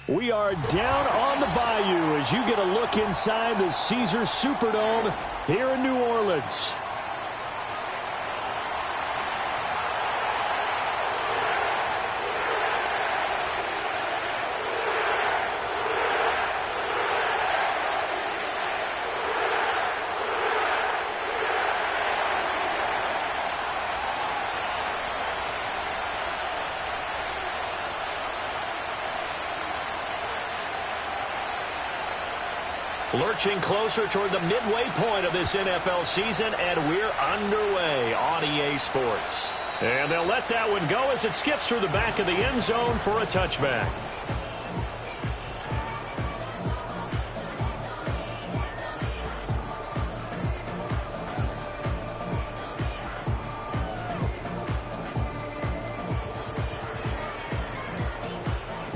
We are down on the bayou as you get a look inside the Caesars Superdome here in New Orleans. Lurching closer toward the midway point of this NFL season, and we're underway on EA Sports. And they'll let that one go as it skips through the back of the end zone for a touchback.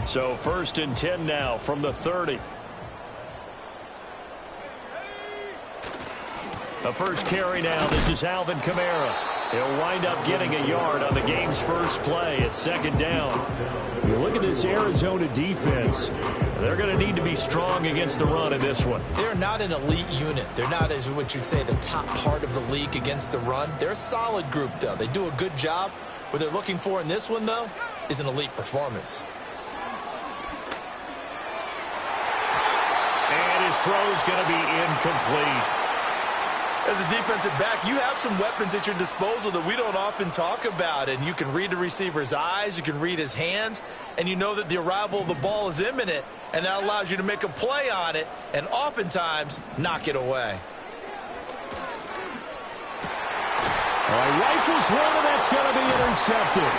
So 1st and 10 now from the 30. The first carry now. This is Alvin Kamara. He'll wind up getting a yard on the game's first play at 2nd down. You look at this Arizona defense. They're going to need to be strong against the run in this one. They're not an elite unit. They're not, as what you'd say, the top part of the league against the run. They're a solid group, though. They do a good job. What they're looking for in this one, though, is an elite performance. And his throw's going to be incomplete. As a defensive back, you have some weapons at your disposal that we don't often talk about. And you can read the receiver's eyes, you can read his hands, and you know that the arrival of the ball is imminent, and that allows you to make a play on it and oftentimes knock it away. All right, rifles one, and that's going to be intercepted.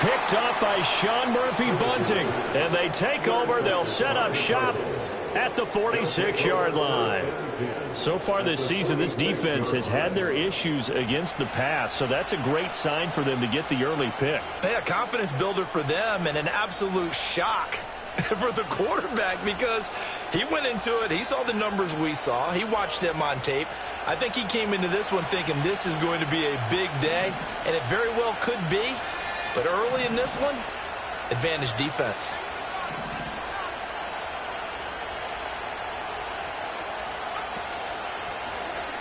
Picked up by Sean Murphy-Bunting. And they take over. They'll set up shop at the 46-yard line. So far this season, this defense has had their issues against the pass, so that's a great sign for them to get the early pick. Yeah, a confidence builder for them and an absolute shock for the quarterback because he went into it. He saw the numbers we saw. He watched them on tape. I think he came into this one thinking this is going to be a big day, and it very well could be. But early in this one, advantage defense.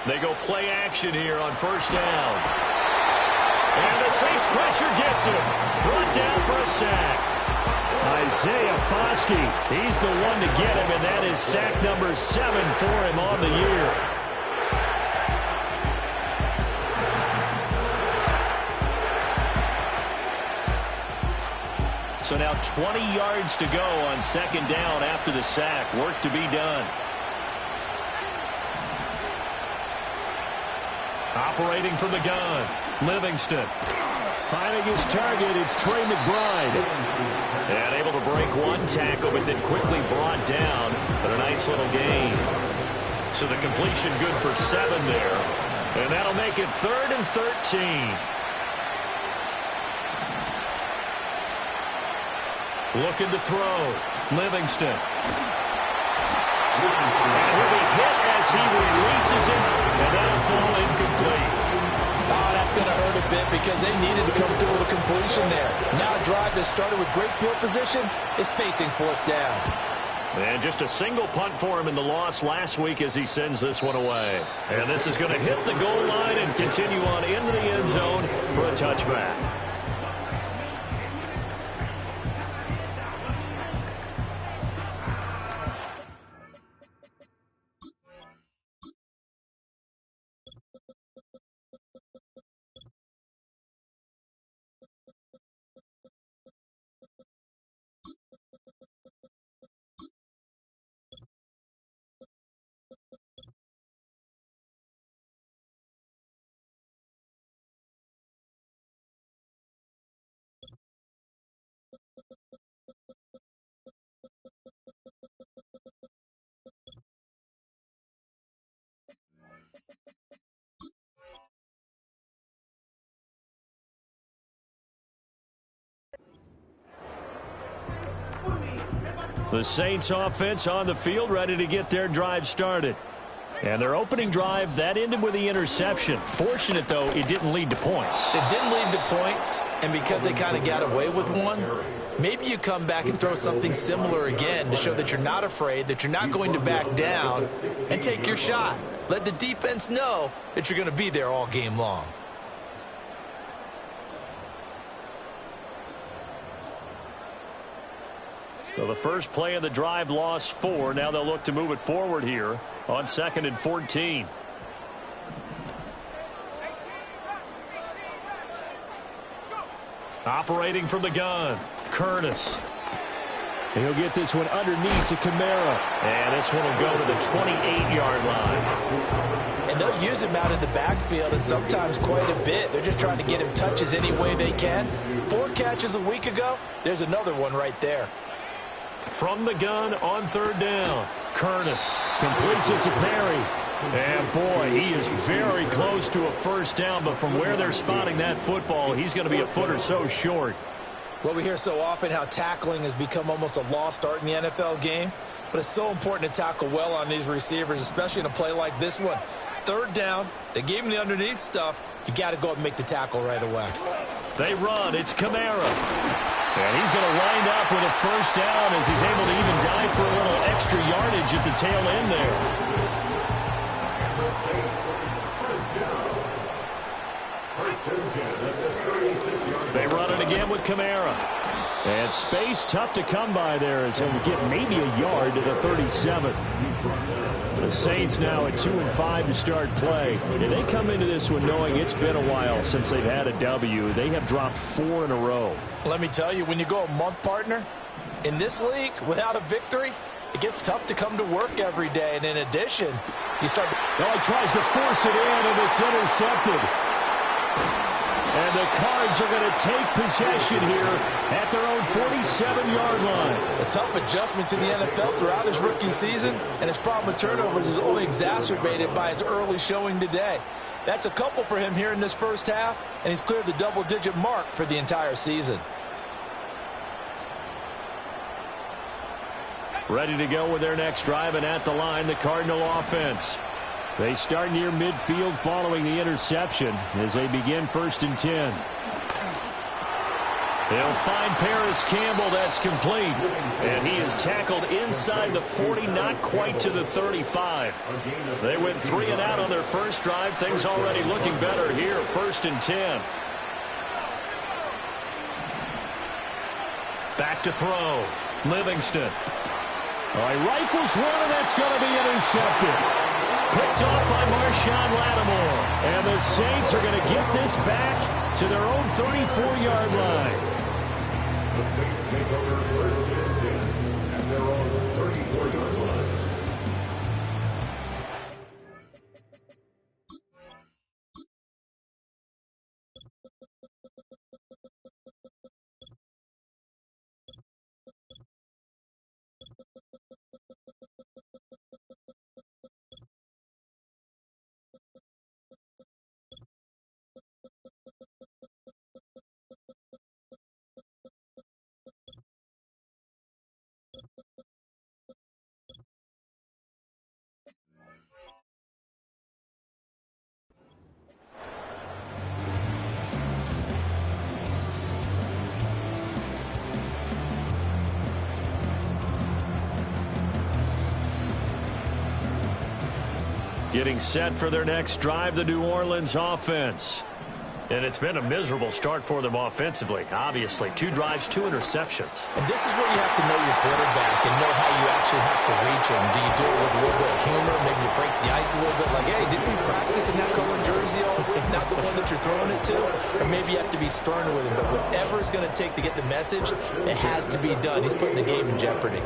They go play action here on 1st down. And the Saints pressure gets him. Brought down for a sack. Isaiah Foskey, he's the one to get him, and that is sack number 7 for him on the year. So now 20 yards to go on 2nd down after the sack. Work to be done. Operating from the gun, Livingston. Finding his target, it's Trey McBride. And able to break one tackle, but then quickly brought down. But a nice little gain. So the completion good for 7 there. And that'll make it 3rd and 13. Looking to throw, Livingston. And he'll be hit as he releases it, and that'll fall incomplete. Oh, that's going to hurt a bit because they needed to come through with a completion there. Now a drive that started with great field position is facing 4th down. And just a single punt for him in the loss last week as he sends this one away. And this is going to hit the goal line and continue on into the end zone for a touchback. The Saints offense on the field, ready to get their drive started. And their opening drive, that ended with the interception. Fortunate, though, it didn't lead to points. It didn't lead to points, and because they kind of got away with one, maybe you come back and throw something similar again to show that you're not afraid, that you're not going to back down, and take your shot. Let the defense know that you're going to be there all game long. So the first play of the drive lost 4. Now they'll look to move it forward here on 2nd and 14. Operating from the gun, Curtis. He'll get this one underneath to Kamara. And this one will go to the 28-yard line. And they'll use him out in the backfield, and sometimes quite a bit. They're just trying to get him touches any way they can. 4 catches a week ago. There's another one right there. From the gun on 3rd down, Curtis completes it to Perry. And, boy, he is very close to a first down, but from where they're spotting that football, he's going to be a foot or so short. Well, we hear so often how tackling has become almost a lost art in the NFL game, but it's so important to tackle well on these receivers, especially in a play like this one. 3rd down, they gave him the underneath stuff. You got to go up and make the tackle right away. They run. It's Kamara. And he's going to wind up with a first down as he's able to even dive for a little extra yardage at the tail end there. They run it again with Kamara. And space tough to come by there as he'll get maybe a yard to the 37. The Saints now at 2-5 to start play. And they come into this one knowing it's been a while since they've had a W. They have dropped 4 in a row. Let me tell you, when you go a month, partner, in this league, without a victory, it gets tough to come to work every day. And in addition, you start... Well, he tries to force it in, and it's intercepted. And the Cards are going to take possession here at their own 47-yard line. A tough adjustment to the NFL throughout his rookie season, and his problem with turnovers is only exacerbated by his early showing today. That's a couple for him here in this first half, and he's cleared the double-digit mark for the entire season. Ready to go with their next drive, and at the line, the Cardinal offense. They start near midfield following the interception as they begin 1st and 10. They'll find Paris Campbell. That's complete. And he is tackled inside the 40, not quite to the 35. They went 3 and out on their first drive. Things already looking better here, 1st and 10. Back to throw. Livingston. He rifles one, and that's going to be intercepted. Picked off by Marshawn Lattimore. And the Saints are going to get this back to their own 34-yard line. The Saints take over 1st and 10 at their own 34-yard line. Getting set for their next drive, the New Orleans offense. And it's been a miserable start for them offensively, obviously. 2 drives, 2 interceptions. And this is where you have to know your quarterback and know how you actually have to reach him. Do you do it with a little bit of humor? Maybe you break the ice a little bit like, hey, didn't we practice in that colored jersey all week? Not the one that you're throwing it to? Or maybe you have to be sterner with him. But whatever it's going to take to get the message, it has to be done. He's putting the game in jeopardy.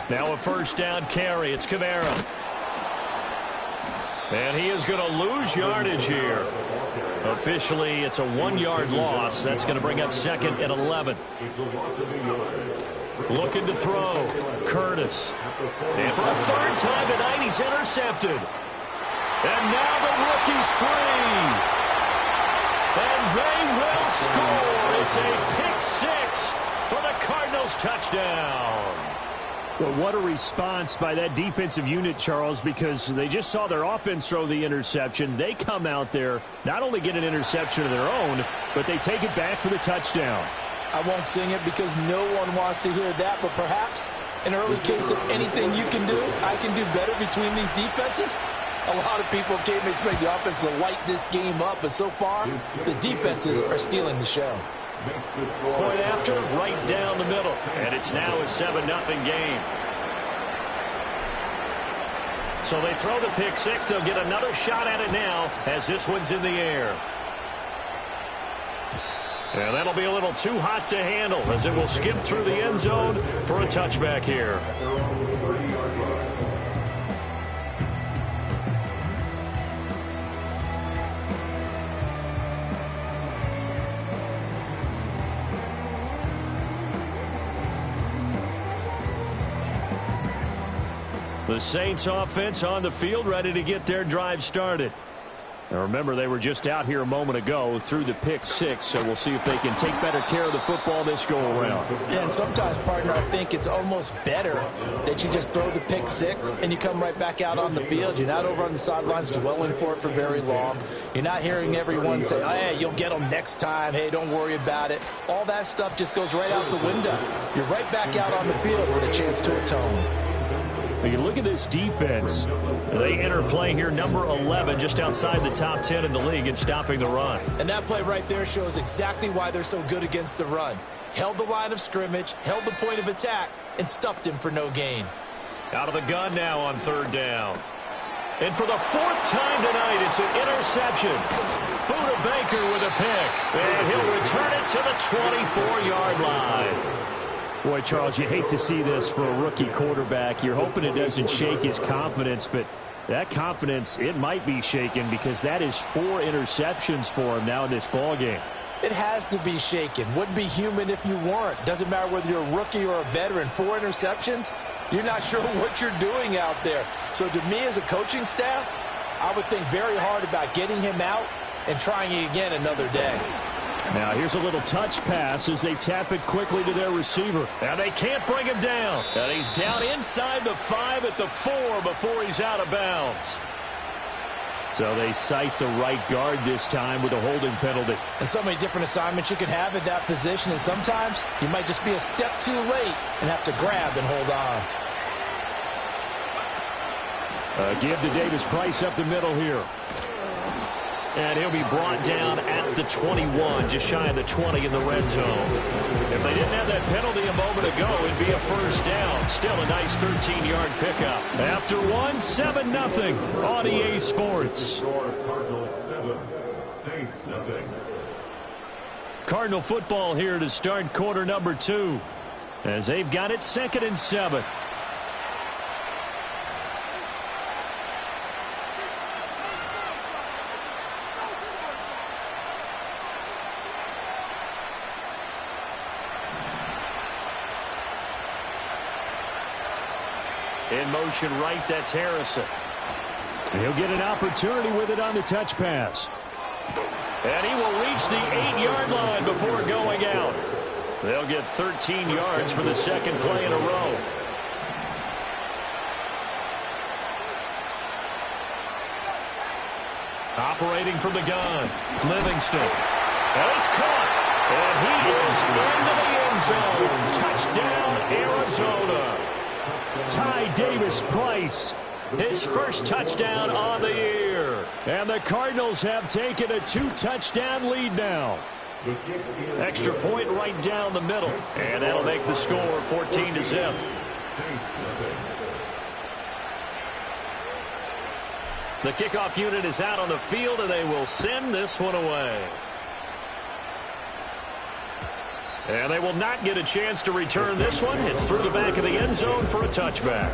Now a first down carry. It's Kamara. And he is going to lose yardage here. Officially, it's a 1-yard loss. That's going to bring up 2nd and 11. Looking to throw. Curtis. And for a 3rd time tonight, he's intercepted. And now the rookie's free. And they will score. It's a pick 6 for the Cardinals Eagles touchdown. Well, what a response by that defensive unit, Charles, because they just saw their offense throw the interception. They come out there, not only get an interception of their own, but they take it back for the touchdown. I won't sing it because no one wants to hear that, but perhaps an early case of anything you can do, I can do better between these defenses. A lot of people can't expect the offense to light this game up, but so far, the defenses are stealing the show. Point after, right down the middle. And it's now a 7-0 game. So they throw the pick six. They'll get another shot at it now as this one's in the air. And that'll be a little too hot to handle as it will skip through the end zone for a touchback here. The Saints offense on the field, ready to get their drive started. Now remember, they were just out here a moment ago through the pick six, so we'll see if they can take better care of the football this go-around. Yeah, and sometimes, partner, I think it's almost better that you just throw the pick six and you come right back out on the field. You're not over on the sidelines dwelling for it for very long. You're not hearing everyone say, oh, hey, you'll get them next time. Hey, don't worry about it. All that stuff just goes right out the window. You're right back out on the field with a chance to atone. You look at this defense. They enter play here, number 11, just outside the top 10 in the league in stopping the run. And that play right there shows exactly why they're so good against the run. Held the line of scrimmage, held the point of attack, and stuffed him for no gain. Out of the gun now on third down. And for the fourth time tonight, it's an interception. Budda Baker with a pick. And he'll return it to the 24-yard line. Boy, Charles, you hate to see this for a rookie quarterback. You're hoping it doesn't shake his confidence, but that confidence, it might be shaken because that is 4 interceptions for him now in this ballgame. It has to be shaken. Wouldn't be human if you weren't. Doesn't matter whether you're a rookie or a veteran. 4 interceptions, you're not sure what you're doing out there. So to me as a coaching staff, I would think very hard about getting him out and trying it again another day. Now here's a little touch pass as they tap it quickly to their receiver. Now they can't bring him down. And he's down inside the 5 at the 4 before he's out of bounds. So they cite the right guard this time with a holding penalty. And so many different assignments you can have at that position, and sometimes you might just be a step too late and have to grab and hold on. Give to Davis Price up the middle here. And he'll be brought down at the 21, just shy of the 20 in the red zone. If they didn't have that penalty a moment ago, it'd be a first down. Still a nice 13-yard pickup. After one, 7-0 on EA Sports. Cardinals 7, Saints nothing. Cardinal football here to start quarter number 2, as they've got it 2nd and 7. In motion right, that's Harrison. He'll get an opportunity with it on the touch pass. And he will reach the 8-yard line before going out. They'll get 13 yards for the second play in a row. Operating from the gun, Livingston. And it's caught. And he is into the end zone. Touchdown, Arizona. Ty Davis Price, his first touchdown on the year. And the Cardinals have taken a 2-touchdown lead now. Extra point right down the middle. And that'll make the score 14-0. The kickoff unit is out on the field, and they will send this one away. And they will not get a chance to return this one. It's through the back of the end zone for a touchback.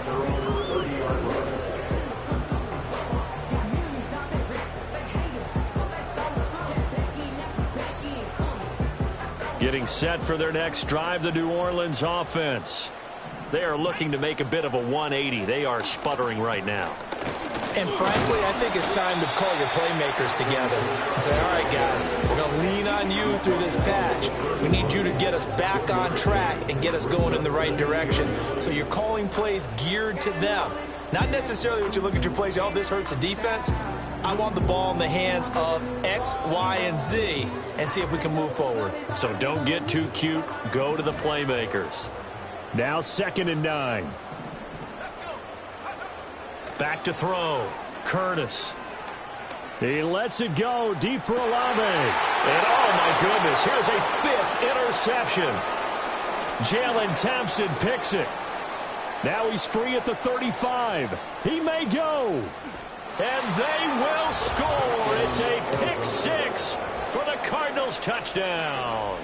Getting set for their next drive, the New Orleans offense. They are looking to make a bit of a 180. They are sputtering right now. And frankly, I think it's time to call your playmakers together and say, all right, guys, we're going to lean on you through this patch. We need you to get us back on track and get us going in the right direction. So you're calling plays geared to them. Not necessarily when you look at your plays, oh, this hurts the defense. I want the ball in the hands of X, Y, and Z and see if we can move forward. So don't get too cute. Go to the playmakers. Now 2nd and 9. Back to throw. Curtis. He lets it go deep for Olave. And oh my goodness, here's a 5th interception. Jalen Thompson picks it. Now he's free at the 35. He may go. And they will score. It's a pick 6 for the Cardinals touchdown.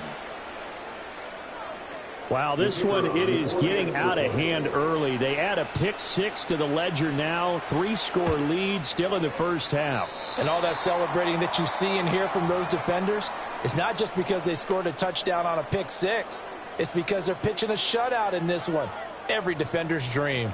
Wow, this one, it is getting out of hand early. They add a pick 6 to the ledger now. 3-score lead still in the first half. And all that celebrating that you see and hear from those defenders is not just because they scored a touchdown on a pick 6. It's because they're pitching a shutout in this one. Every defender's dream.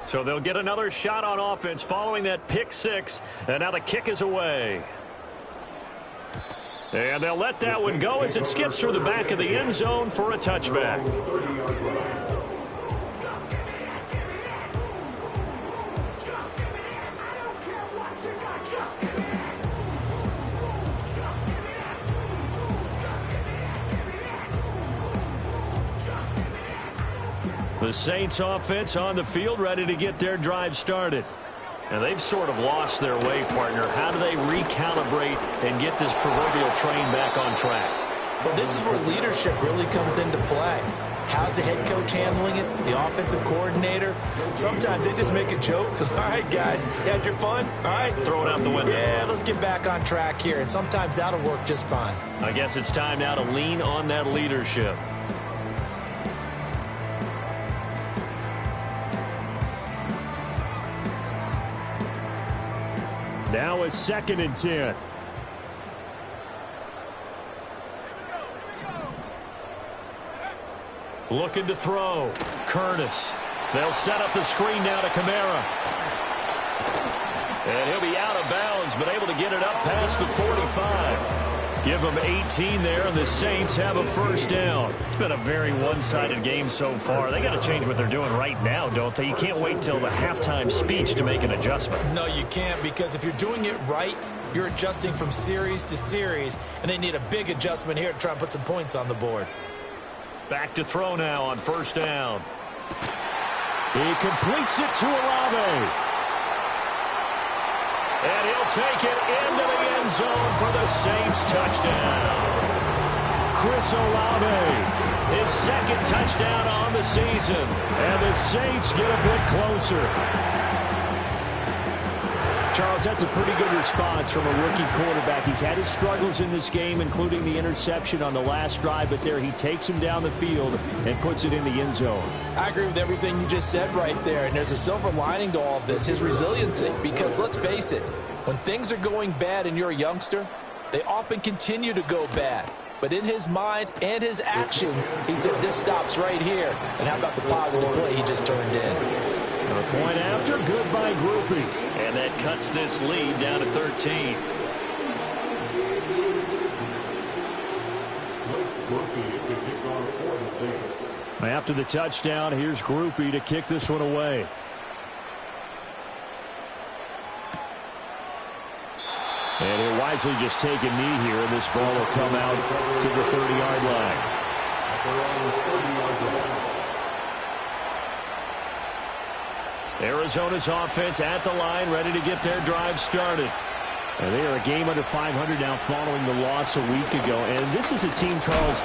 So they'll get another shot on offense following that pick 6. And now the kick is away. And they'll let that one go as it skips through the back of the end zone for a touchback. The Saints offense on the field ready to get their drive started. And they've sort of lost their way, partner. How do they recalibrate and get this proverbial train back on track? Well, this is where leadership really comes into play. How's the head coach handling it? The offensive coordinator? Sometimes they just make a joke. All right, guys, you had your fun? All right. Throw it out the window. Yeah, let's get back on track here. And sometimes that'll work just fine. I guess it's time now to lean on that leadership. Now it's 2nd and 10. Looking to throw. Curtis. They'll set up the screen now to Kamara. And he'll be out of bounds, but able to get it up past the 45. Give them 18 there, and the Saints have a first down. It's been a very one-sided game so far. They got to change what they're doing right now, don't they? You can't wait till the halftime speech to make an adjustment. No, you can't, because if you're doing it right, you're adjusting from series to series, and they need a big adjustment here to try and put some points on the board. Back to throw now on first down. He completes it to Olave. And he'll take it into the end zone for the Saints touchdown. Chris Olave, his 2nd touchdown on the season. And the Saints get a bit closer. Charles, that's a pretty good response from a rookie quarterback. He's had his struggles in this game, including the interception on the last drive, but there he takes him down the field and puts it in the end zone. I agree with everything you just said right there, and there's a silver lining to all of this, his resiliency, because let's face it, when things are going bad and you're a youngster, they often continue to go bad. But in his mind and his actions, he said, this stops right here. And how about the positive play he just turned in? A point after, good by Grupe. And that cuts this lead down to 13. After the touchdown, here's Grupe to kick this one away. And he'll wisely just take a knee here, and this ball will come out to the 30-yard line. Arizona's offense at the line, ready to get their drive started. And they are a game under 500 now following the loss a week ago. And this is a team, Charles,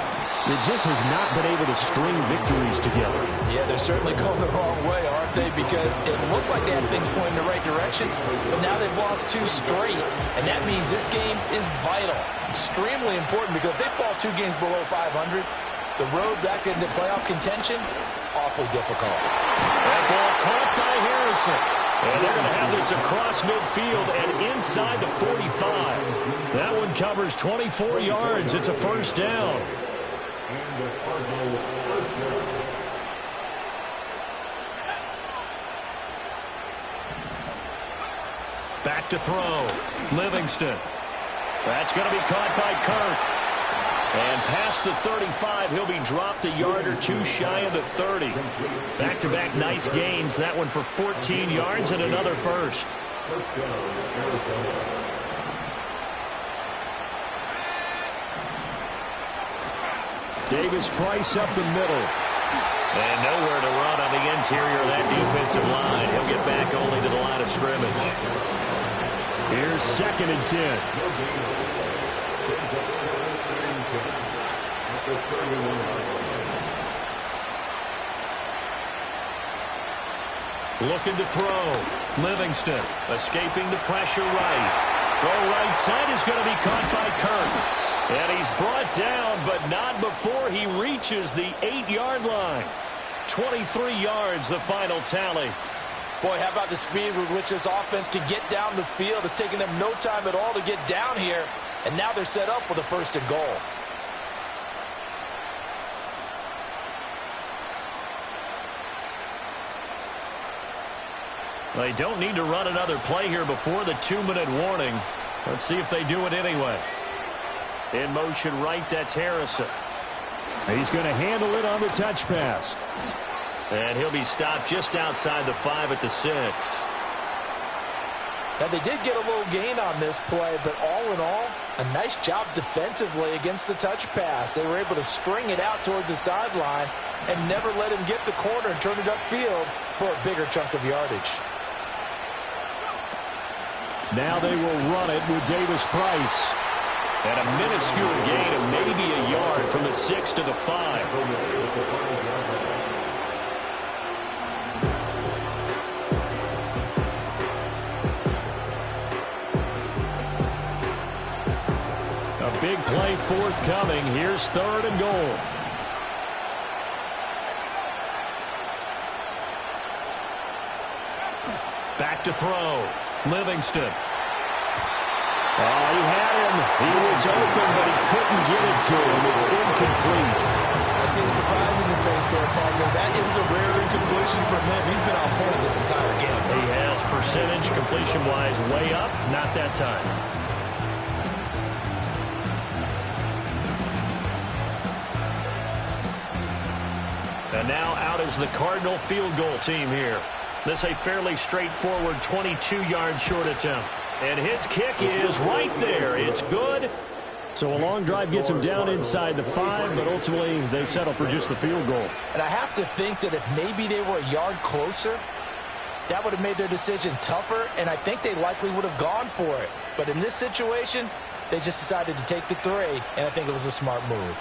that just has not been able to string victories together. Yeah, they're certainly going the wrong way, aren't they? Because it looked like they had things pointing in the right direction, but now they've lost 2 straight. And that means this game is vital, extremely important, because if they fall 2 games below 500, the road back into playoff contention, awfully difficult. That ball caught by Harrison. And they're going to have this across midfield and inside the 45. That one covers 24 yards. It's a first down. And the Cardinals first down. Back to throw. Livingston. That's going to be caught by Kirk. And past the 35, he'll be dropped a yard or two shy of the 30. Back-to-back nice gains. That one for 14 yards and another first. First down, Arizona. Davis-Price up the middle. And nowhere to run on the interior of that defensive line. He'll get back only to the line of scrimmage. Here's 2nd and 10. Looking to throw. Livingston escaping the pressure right. Throw right side is going to be caught by Kirk. And he's brought down, but not before he reaches the 8-yard line. 23 yards, the final tally. Boy, how about the speed with which this offense can get down the field? It's taken them no time at all to get down here. And now they're set up with a 1st and goal. They don't need to run another play here before the 2-minute warning. Let's see if they do it anyway. In motion right, that's Harrison. He's going to handle it on the touch pass. And he'll be stopped just outside the 5 at the 6. Now, they did get a little gain on this play, but all in all, a nice job defensively against the touch pass. They were able to string it out towards the sideline and never let him get the corner and turn it upfield for a bigger chunk of yardage. Now they will run it with Davis-Price. And a minuscule gain of maybe a yard from the 6 to the 5. A big play forthcoming. Here's 3rd and goal. Back to throw. Livingston. Oh, he had him. He was open, but he couldn't get it to him. It's incomplete. I see the surprise in your face there, partner. That is a rare incompletion from him. He's been on point this entire game. He has percentage completion-wise way up. Not that time. And now out is the Cardinal field goal team here. This a fairly straightforward 22-yard short attempt. And his kick is right there. It's good. So a long drive gets him down inside the 5, but ultimately they settle for just the field goal. And I have to think that if maybe they were a yard closer, that would have made their decision tougher, and I think they likely would have gone for it. But in this situation, they just decided to take the 3, and I think it was a smart move.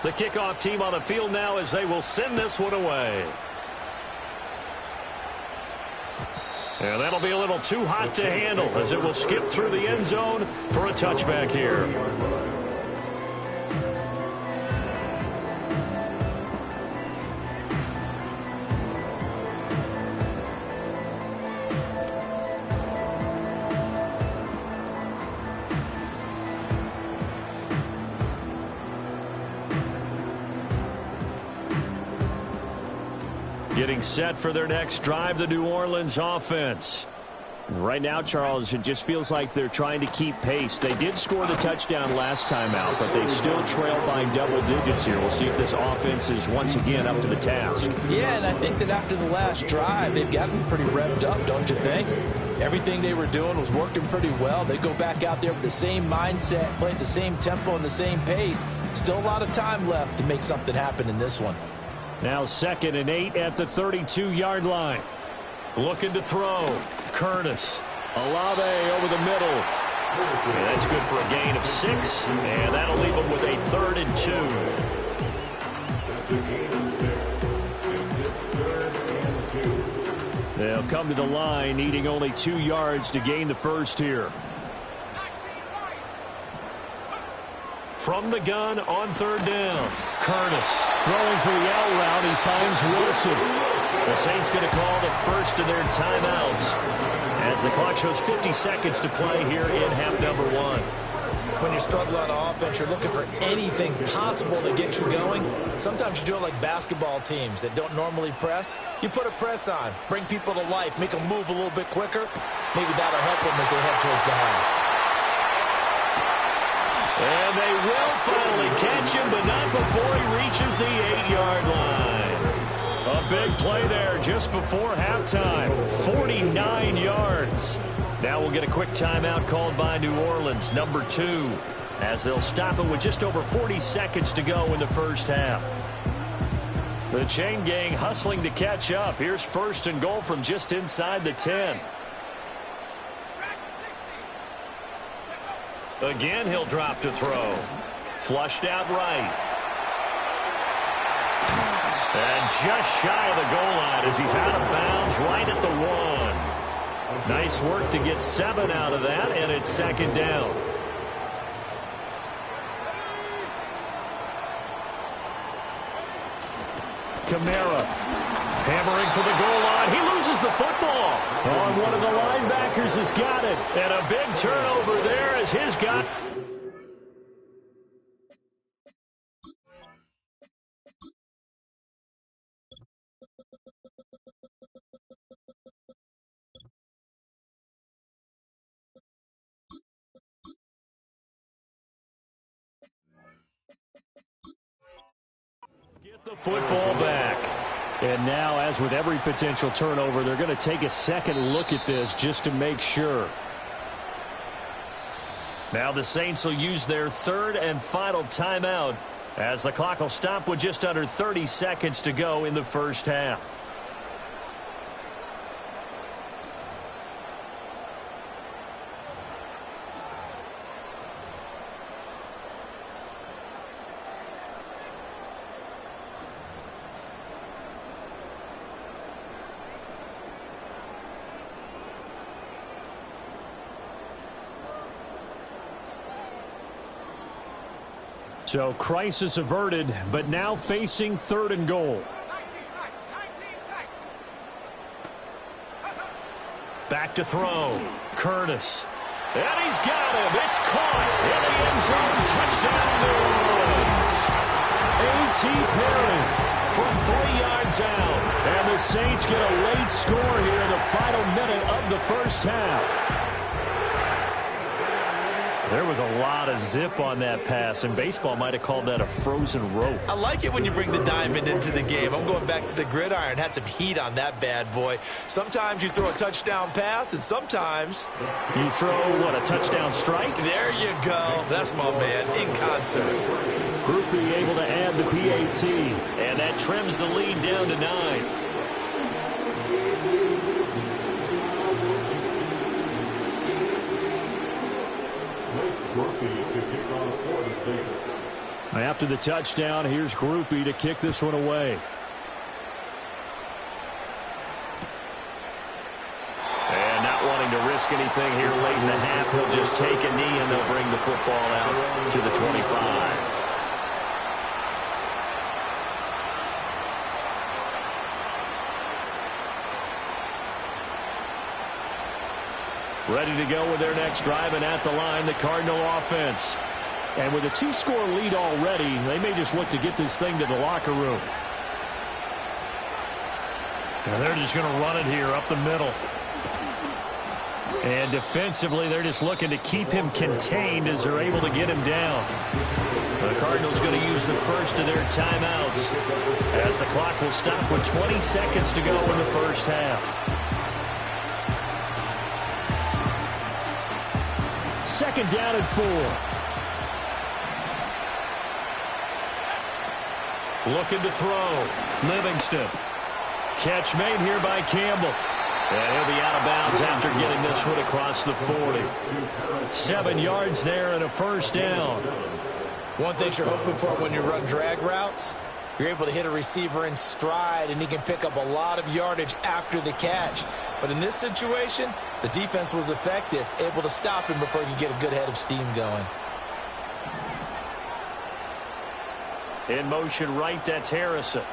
The kickoff team on the field now as they will send this one away. And that'll be a little too hot to handle as it will skip through the end zone for a touchback here. Getting set for their next drive, the New Orleans offense. Right now, Charles, it just feels like they're trying to keep pace. They did score the touchdown last time out, but they still trail by double digits here. We'll see if this offense is once again up to the task. Yeah, and I think that after the last drive, they've gotten pretty revved up, don't you think? Everything they were doing was working pretty well. They go back out there with the same mindset, play at the same tempo and the same pace. Still a lot of time left to make something happen in this one. Now 2nd and 8 at the 32-yard line. Looking to throw. Curtis. Olave over the middle. And that's good for a gain of 6. And that'll leave them with a 3rd and 2. That's a gain of 6. Makes it 3rd and 2. They'll come to the line, needing only 2 yards to gain the first here. from the gun on third down. Curtis throwing for the out route. He finds Wilson. The Saints going to call the first of their timeouts as the clock shows 50 seconds to play here in half number 1. When you're struggling on offense, you're looking for anything possible to get you going. Sometimes you do it like basketball teams that don't normally press. You put a press on, bring people to life, make them move a little bit quicker. Maybe that'll help them as they head towards the half. And they will finally catch him, but not before he reaches the 8-yard line. A big play there just before halftime. 49 yards. Now we'll get a quick timeout called by New Orleans, number 2, as they'll stop it with just over 40 seconds to go in the first half. The chain gang hustling to catch up. Here's first and goal from just inside the 10. Again, he'll drop to throw. Flushed out right. And just shy of the goal line as he's out of bounds right at the 1. Nice work to get 7 out of that, and it's second down. Kamara hammering for the goal line. He loses the football. Oh, and one of the linebackers has got it. And a big turnover there as his got. The football back. And now, as with every potential turnover, they're going to take a second look at this just to make sure. Now the Saints will use their third and final timeout as the clock will stop with just under 30 seconds to go in the first half. So crisis averted, but now facing third and goal. Back to throw. Curtis. And he's got him. It's caught in the end zone. Touchdown, New Orleans. A.T. Perry from 3 yards out. And the Saints get a late score here in the final minute of the first half. There was a lot of zip on that pass, and baseball might have called that a frozen rope. I like it when you bring the diamond into the game. I'm going back to the gridiron. Had some heat on that bad boy. Sometimes you throw a touchdown pass, and sometimes you throw, what, a touchdown strike? There you go. That's my man, in concert. Grupe able to add the PAT, and that trims the lead down to 9. After the touchdown, here's Grupe to kick this one away. And not wanting to risk anything here late in the half, he'll just take a knee and they'll bring the football out to the 25. Ready to go with their next drive, and at the line, the Cardinal offense. And with a 2-score lead already, they may just look to get this thing to the locker room. And they're just going to run it here up the middle. And defensively, they're just looking to keep him contained as they're able to get him down. The Cardinals going to use the first of their timeouts as the clock will stop with 20 seconds to go in the first half. Second down and 4. Looking to throw. Livingston. Catch made here by Campbell. And he'll be out of bounds after getting this one across the 40. 7 yards there and a first down. One thing you're hoping for when you run drag routes, you're able to hit a receiver in stride, and he can pick up a lot of yardage after the catch. But in this situation, the defense was effective, able to stop him before he could get a good head of steam going. In motion right, that's Harrison.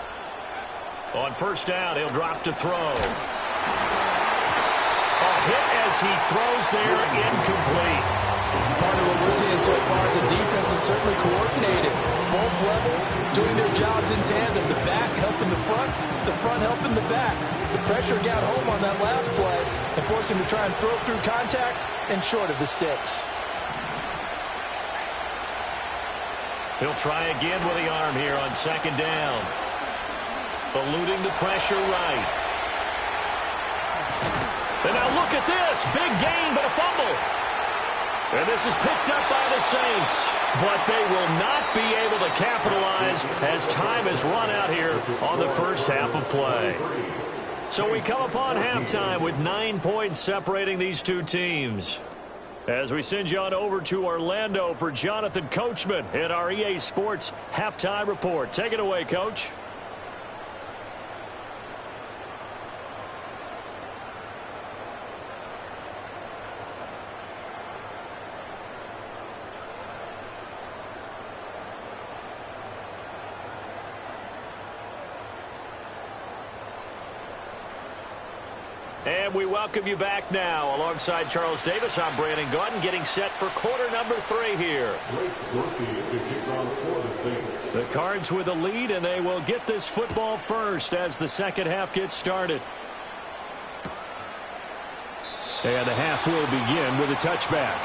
On first down, he'll drop to throw. A hit as he throws there, incomplete. Part of what we're seeing so far is the defense is certainly coordinated. Both levels doing their jobs in tandem. The back helping the front helping the back. The pressure got home on that last play and forced him to try and throw through contact and short of the sticks. He'll try again with the arm here on second down. Eluding the pressure right. And now look at this. Big gain, but a fumble. And this is picked up by the Saints. But they will not be able to capitalize as time has run out here on the first half of play. So we come upon halftime with 9 points separating these two teams. As we send you on over to Orlando for Jonathan Coachman in our EA Sports Halftime Report. Take it away, Coach. And we welcome you back now. Alongside Charles Davis, I'm Brandon Gaudin, getting set for quarter number 3 here. The Cards with a lead, and they will get this football first as the second half gets started. And the half will begin with a touchback.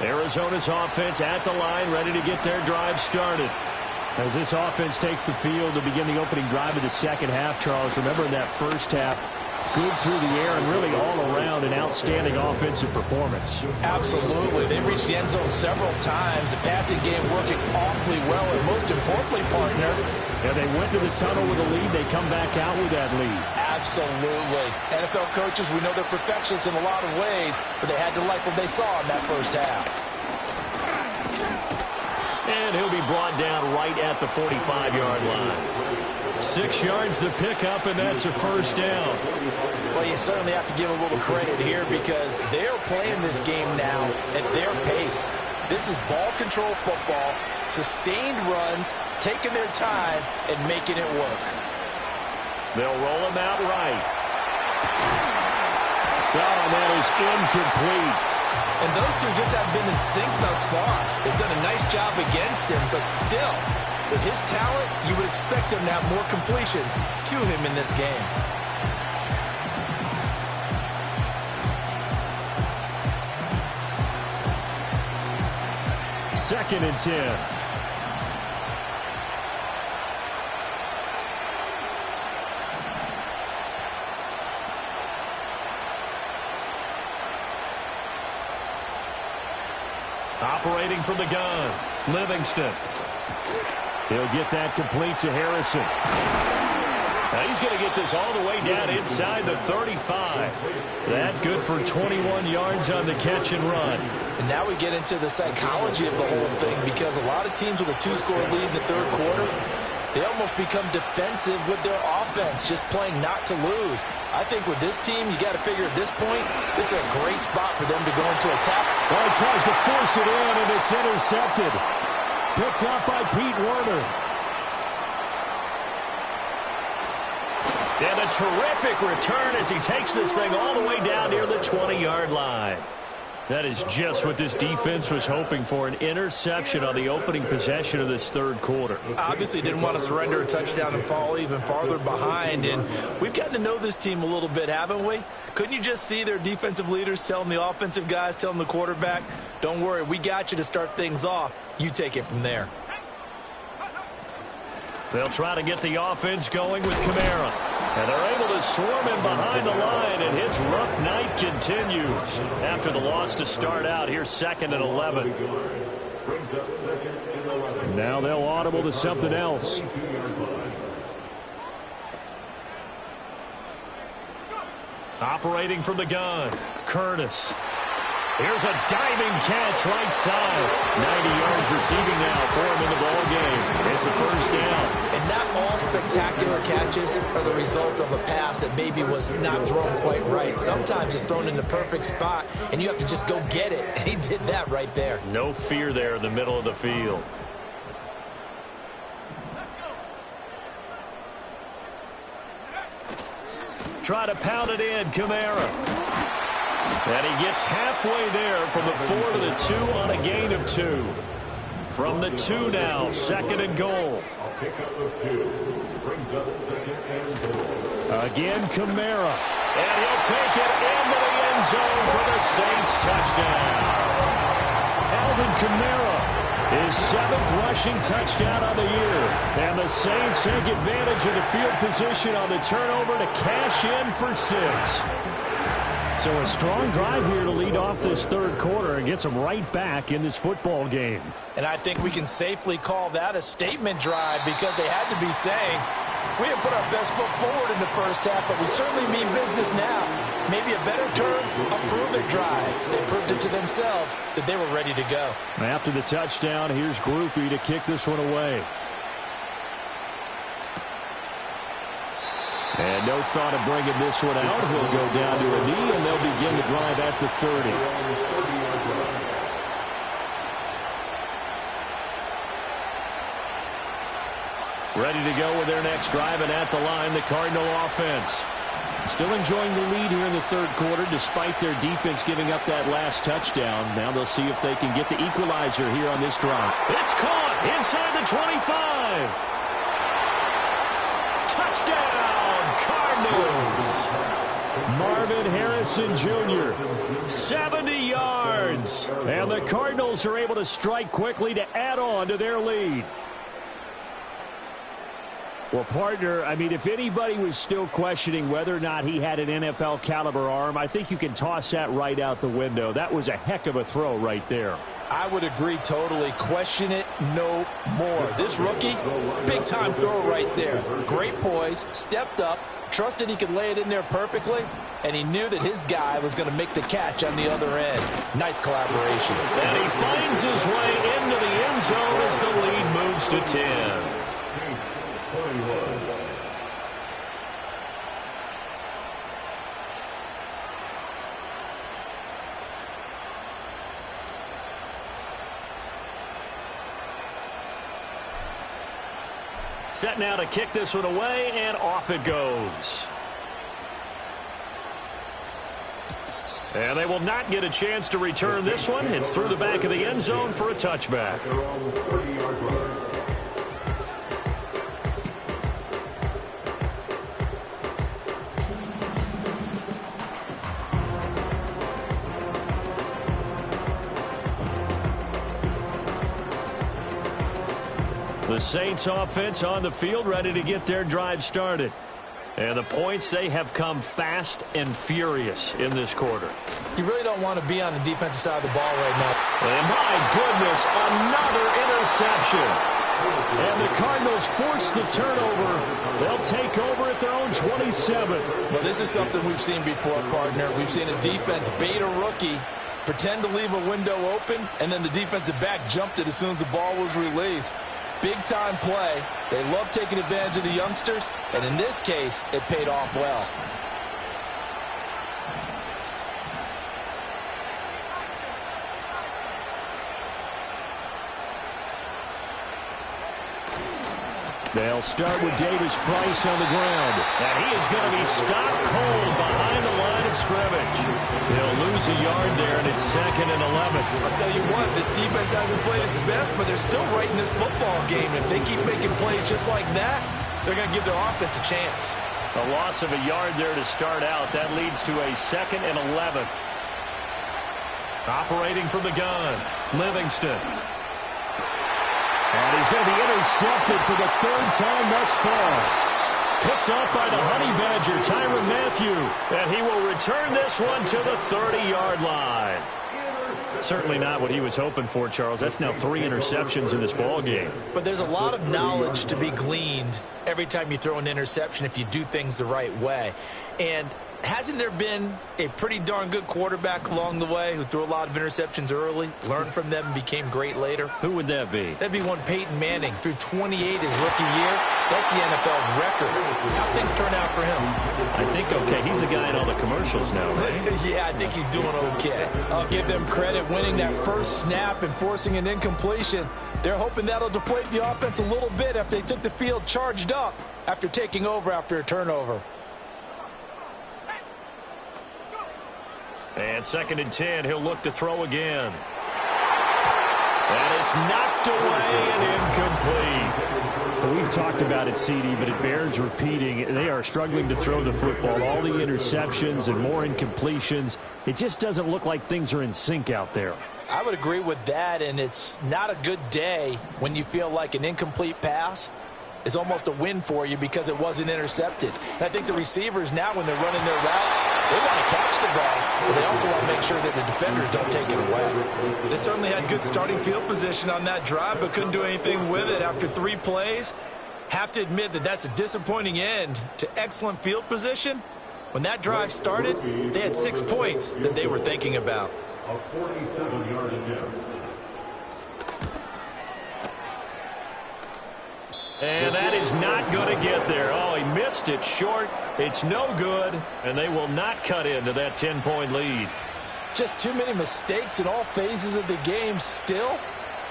Arizona's offense at the line, ready to get their drive started. As this offense takes the field to begin the opening drive of the second half, Charles, remember in that first half, good through the air and really all around an outstanding offensive performance. Absolutely. They reached the end zone several times. The passing game working awfully well, and most importantly, partner. Yeah, they went to the tunnel with a lead. They come back out with that lead. Absolutely. NFL coaches, we know they're perfectionists in a lot of ways, but they had to like what they saw in that first half. And he'll be brought down right at the 45-yard line. 6 yards the pickup, and that's a first down. Well, you certainly have to give a little credit here because they're playing this game now at their pace. This is ball control football, sustained runs, taking their time, and making it work. They'll roll him out right. Oh, and that is incomplete. And those two just haven't been in sync thus far. They've done a nice job against him, but still, with his talent, you would expect them to have more completions to him in this game. Second and 10. Operating from the gun, Livingston. He'll get that complete to Harrison. Now he's going to get this all the way down inside the 35. That good for 21 yards on the catch and run. And now we get into the psychology of the whole thing because a lot of teams with a 2-score lead in the third quarter, they almost become defensive with their offense, just playing not to lose. I think with this team, you got to figure at this point, this is a great spot for them to go into attack. Well, he tries to force it in, and it's intercepted. Picked up by Pete Werner. And a terrific return as he takes this thing all the way down near the 20-yard line. That is just what this defense was hoping for, an interception on the opening possession of this third quarter. Obviously didn't want to surrender a touchdown and fall even farther behind, and we've gotten to know this team a little bit, haven't we? Couldn't you just see their defensive leaders telling the offensive guys, telling the quarterback, don't worry, we got you to start things off. You take it from there. They'll try to get the offense going with Kamara. And they're able to swarm him behind the line, and his rough night continues. After the loss to start out, here's 2nd and 11. Now they'll audible to something else. Operating from the gun, Curtis. Here's a diving catch right side. 90 yards receiving now for him in the ball game. It's a first down. And not all spectacular catches are the result of a pass that maybe was not thrown quite right. Sometimes it's thrown in the perfect spot, and you have to just go get it. And he did that right there. No fear there in the middle of the field. Try to pound it in, Kamara. And he gets halfway there from the 4 to the 2 on a gain of 2. From the 2 now, second and goal. Pick up the 2. Brings up second and goal. Again, Kamara. And he'll take it into the end zone for the Saints touchdown. Alvin Kamara, his 7th rushing touchdown of the year. And the Saints take advantage of the field position on the turnover to cash in for 6. So a strong drive here to lead off this third quarter and gets them right back in this football game. And I think we can safely call that a statement drive because they had to be saying, we didn't put our best foot forward in the first half, but we certainly mean business now. Maybe a better term, a prove-it drive. They proved it to themselves that they were ready to go. After the touchdown, here's Groupie to kick this one away. And no thought of bringing this one out. He'll go down to a knee, and they'll begin the drive at the 30. Ready to go with their next drive, and at the line, the Cardinal offense. Still enjoying the lead here in the third quarter, despite their defense giving up that last touchdown. Now they'll see if they can get the equalizer here on this drive. It's caught inside the 25. Touchdown! Cardinals. Marvin Harrison Jr. 70 yards. And the Cardinals are able to strike quickly to add on to their lead. Well, partner, I mean, if anybody was still questioning whether or not he had an NFL caliber arm, I think you can toss that right out the window. That was a heck of a throw right there. I would agree totally. Question it no more. This rookie, big-time throw right there. Great poise, stepped up, trusted he could lay it in there perfectly, and he knew that his guy was going to make the catch on the other end. Nice collaboration. And he finds his way into the end zone as the lead moves to 10. Set now to kick this one away, and off it goes. And they will not get a chance to return this one. It's through the back of the end zone for a touchback. The Saints offense on the field, ready to get their drive started. And the points, they have come fast and furious in this quarter. You really don't want to be on the defensive side of the ball right now. And my goodness, another interception. And the Cardinals force the turnover. They'll take over at their own 27. Well, this is something we've seen before, partner. We've seen a defense bait a rookie, pretend to leave a window open, and then the defensive back jumped it as soon as the ball was released. Big-time play. They love taking advantage of the youngsters, and in this case, it paid off well. They'll start with Davis Price on the ground. And he is going to be stopped cold behind the line of scrimmage. He'll lose a yard there, and it's 2nd and 11. I'll tell you what, this defense hasn't played its best, but they're still right in this football game. If they keep making plays just like that, they're going to give their offense a chance. A loss of a yard there to start out. That leads to a 2nd and 11. Operating from the gun, Livingston. And he's going to be intercepted for the 3rd time thus far. Picked up by the Honey Badger, Tyrann Mathieu. And he will return this one to the 30-yard line. Certainly not what he was hoping for, Charles. That's now 3 interceptions in this ball game. But there's a lot of knowledge to be gleaned every time you throw an interception if you do things the right way. And hasn't there been a pretty darn good quarterback along the way who threw a lot of interceptions early, learned from them, and became great later? Who would that be? That'd be one Peyton Manning. Threw 28 his rookie year. That's the NFL record. How things turn out for him? I think okay. He's a guy in all the commercials now, right? Yeah, I think he's doing okay. I'll give them credit winning that first snap and forcing an incompletion. They're hoping that'll deflate the offense a little bit after they took the field charged up after taking over after a turnover. And 2nd and 10, he'll look to throw again. And it's knocked away and incomplete. Well, we've talked about it, CD, but it bears repeating. They are struggling to throw the football. All the interceptions and more incompletions. It just doesn't look like things are in sync out there. I would agree with that, and it's not a good day when you feel like an incomplete pass is almost a win for you because it wasn't intercepted. And I think the receivers now, when they're running their routes, they want to catch the ball, but they also want to make sure that the defenders don't take it away. They certainly had good starting field position on that drive, but couldn't do anything with it after 3 plays. Have to admit that that's a disappointing end to excellent field position. When that drive started, they had 6 points that they were thinking about. A 47-yard attempt. And that is not going to get there. Oh, he missed it short. It's no good, and they will not cut into that 10-point lead. Just too many mistakes in all phases of the game still.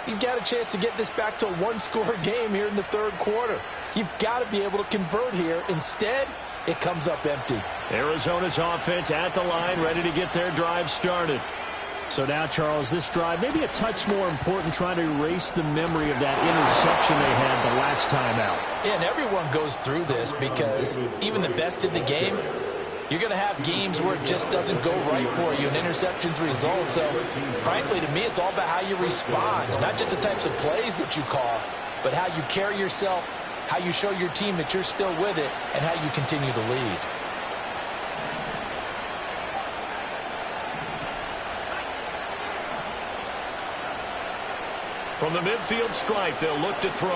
You've got a chance to get this back to a one-score game here in the 3rd quarter. You've got to be able to convert here. Instead, it comes up empty. Arizona's offense at the line, ready to get their drive started. So now, Charles, this drive maybe a touch more important, trying to erase the memory of that interception they had the last time out. Yeah, and everyone goes through this because even the best in the game, you're going to have games where it just doesn't go right for you and interceptions result. So, frankly, to me, it's all about how you respond, not just the types of plays that you call, but how you carry yourself, how you show your team that you're still with it, and how you continue to lead. From the midfield stripe, they'll look to throw.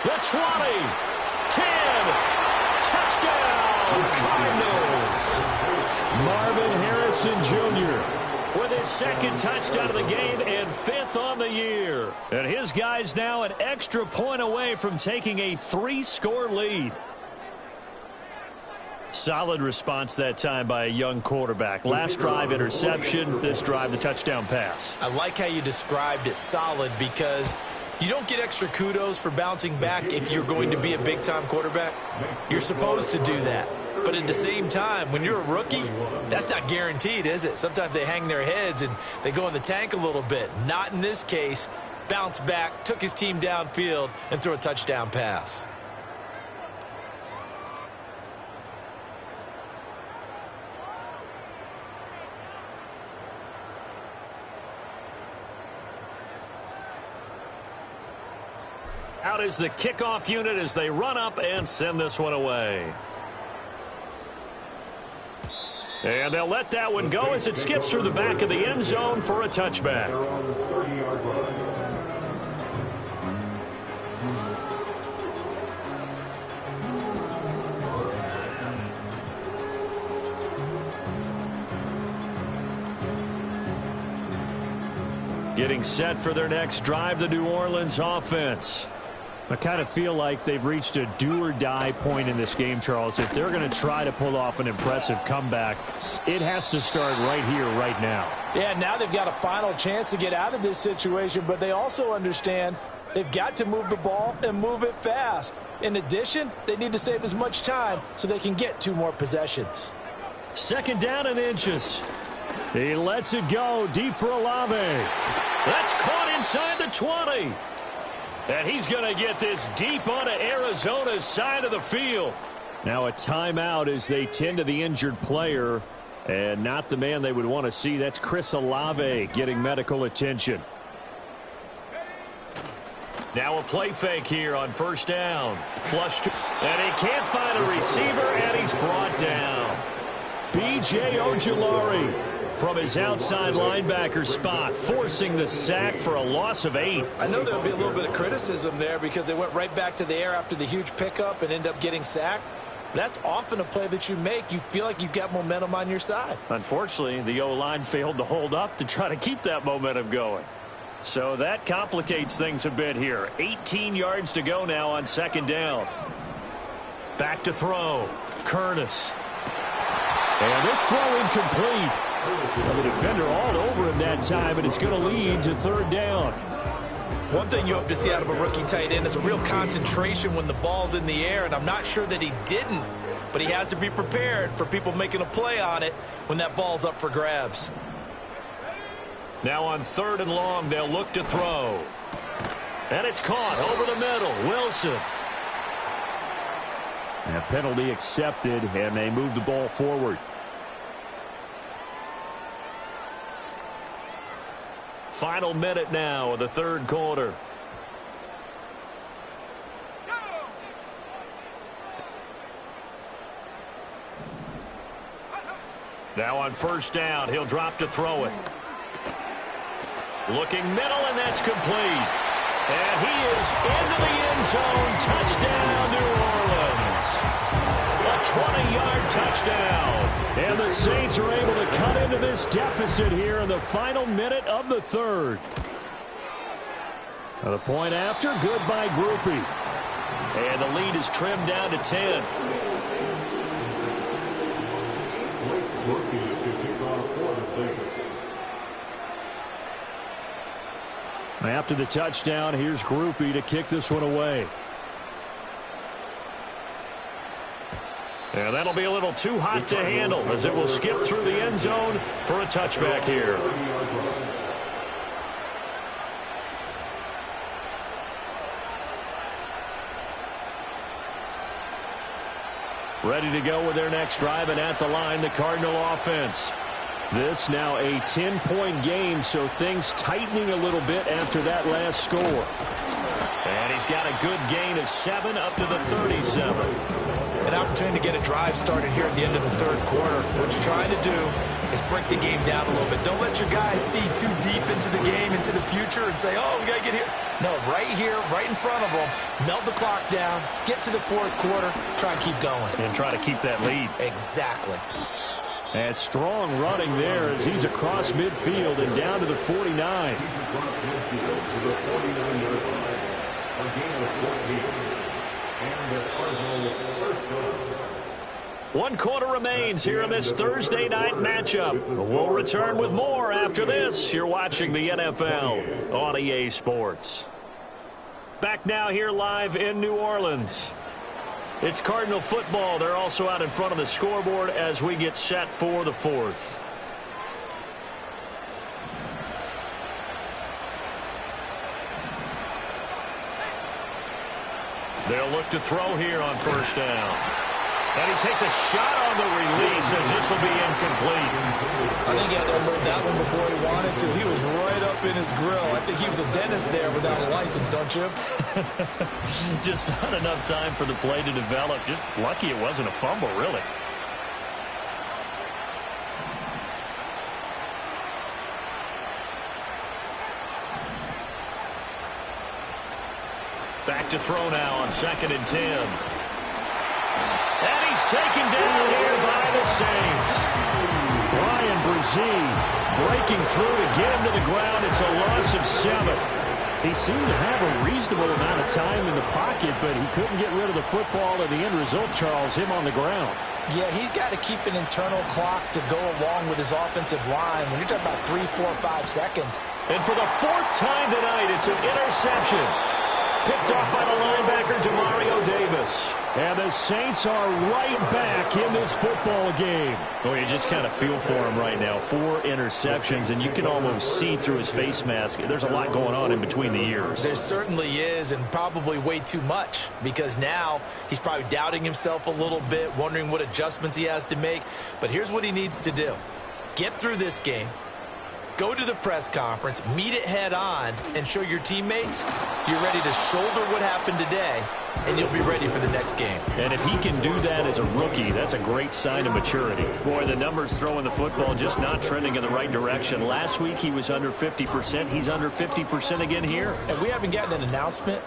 The 20, 10, touchdown, Cardinals. Marvin Harrison Jr. with his 2nd touchdown of the game and 5th on the year. And his guys now an extra point away from taking a 3-score lead. Solid response that time by a young quarterback. Last drive, interception. This drive, the touchdown pass. I like how you described it, solid, because you don't get extra kudos for bouncing back if you're going to be a big-time quarterback. You're supposed to do that. But at the same time, when you're a rookie, that's not guaranteed, is it? Sometimes they hang their heads and they go in the tank a little bit. Not in this case. Bounced back, took his team downfield, and threw a touchdown pass. Out is the kickoff unit as they run up and send this one away. And they'll let that one go as it skips through the back of the end zone for a touchback. Getting set for their next drive, the New Orleans offense. I kind of feel like they've reached a do-or-die point in this game, Charles. If they're going to try to pull off an impressive comeback, it has to start right here, right now. Yeah, now they've got a final chance to get out of this situation, but they also understand they've got to move the ball and move it fast. In addition, they need to save as much time so they can get 2 more possessions. 2nd down and inches. He lets it go deep for Olave. That's caught inside the 20. And he's going to get this deep onto Arizona's side of the field. Now a timeout as they tend to the injured player. And not the man they would want to see. That's Chris Olave getting medical attention. Now a play fake here on 1st down. Flushed. And he can't find a receiver, and he's brought down. B.J. Ojulari from his outside linebacker spot, forcing the sack for a loss of 8. I know there would be a little bit of criticism there because they went right back to the air after the huge pickup and ended up getting sacked. That's often a play that you make. You feel like you've got momentum on your side. Unfortunately, the O-line failed to hold up to try to keep that momentum going. So that complicates things a bit here. 18 yards to go now on second down. Back to throw. Curtis. And this throw incomplete. Well, the defender all over him that time, and it's going to lead to third down. One thing you hope to see out of a rookie tight end is a real concentration when the ball's in the air, and I'm not sure that he didn't, but he has to be prepared for people making a play on it when that ball's up for grabs. Now on third and long, they'll look to throw. And it's caught over the middle. Wilson. And a penalty accepted, and they move the ball forward. Final minute now of the third quarter. Now on first down, he'll drop to throw it. Looking middle, and that's complete. And he is into the end zone. Touchdown, New Orleans. A 20-yard touchdown. And the Saints are able to cut into this deficit here in the final minute of the third. The point after, good by Grupe. And the lead is trimmed down to 10. Rookie to kick off for the Saints. After the touchdown, here's Grupe to kick this one away. And that'll be a little too hot to handle as it will skip through the end zone for a touchback here. Ready to go with their next drive, and at the line, the Cardinal offense. This now a 10-point game, so things tightening a little bit after that last score. And he's got a good gain of 7 up to the 37. An opportunity to get a drive started here at the end of the third quarter. What you're trying to do is break the game down a little bit. Don't let your guys see too deep into the game, into the future, and say, oh, we got to get here. No, right here, right in front of them, melt the clock down, get to the fourth quarter, try and keep going. And try to keep that lead. Exactly. And strong running there as he's across midfield and down to the 49. Across midfield to the 49-yard line. A gain of 14. And the Cardinal first down. 1 quarter remains here in this Thursday night matchup. We'll return with more after this. You're watching the NFL on EA Sports. Back now here live in New Orleans. It's Cardinal football. They're also out in front of the scoreboard as we get set for the fourth. They'll look to throw here on first down. And he takes a shot on the release as this will be incomplete. I think he had to unload that one before he wanted to. He was right up in his grill. I think he was a dentist there without a license, don't you? Just not enough time for the play to develop. Just lucky it wasn't a fumble, really. Back to throw now on 2nd and 10. And he's taken down here by the Saints. Bryan Bresee breaking through to get him to the ground. It's a loss of 7. He seemed to have a reasonable amount of time in the pocket, but he couldn't get rid of the football, and the end result, Charles, him on the ground. Yeah, he's got to keep an internal clock to go along with his offensive line. When you're talking about 3, 4, 5 seconds. And for the 4th time tonight, it's an interception. Picked off by the linebacker, Demario Davis. And the Saints are right back in this football game. Well, you just kind of feel for him right now. 4 interceptions, and you can almost see through his face mask. There's a lot going on in between the ears. There certainly is, and probably way too much, because now he's probably doubting himself a little bit, wondering what adjustments he has to make. But here's what he needs to do. Get through this game. Go to the press conference, meet it head on, and show your teammates you're ready to shoulder what happened today, and you'll be ready for the next game. And if he can do that as a rookie, that's a great sign of maturity. Boy, the numbers throwing the football just not trending in the right direction. Last week he was under 50%. He's under 50% again here. And we haven't gotten an announcement,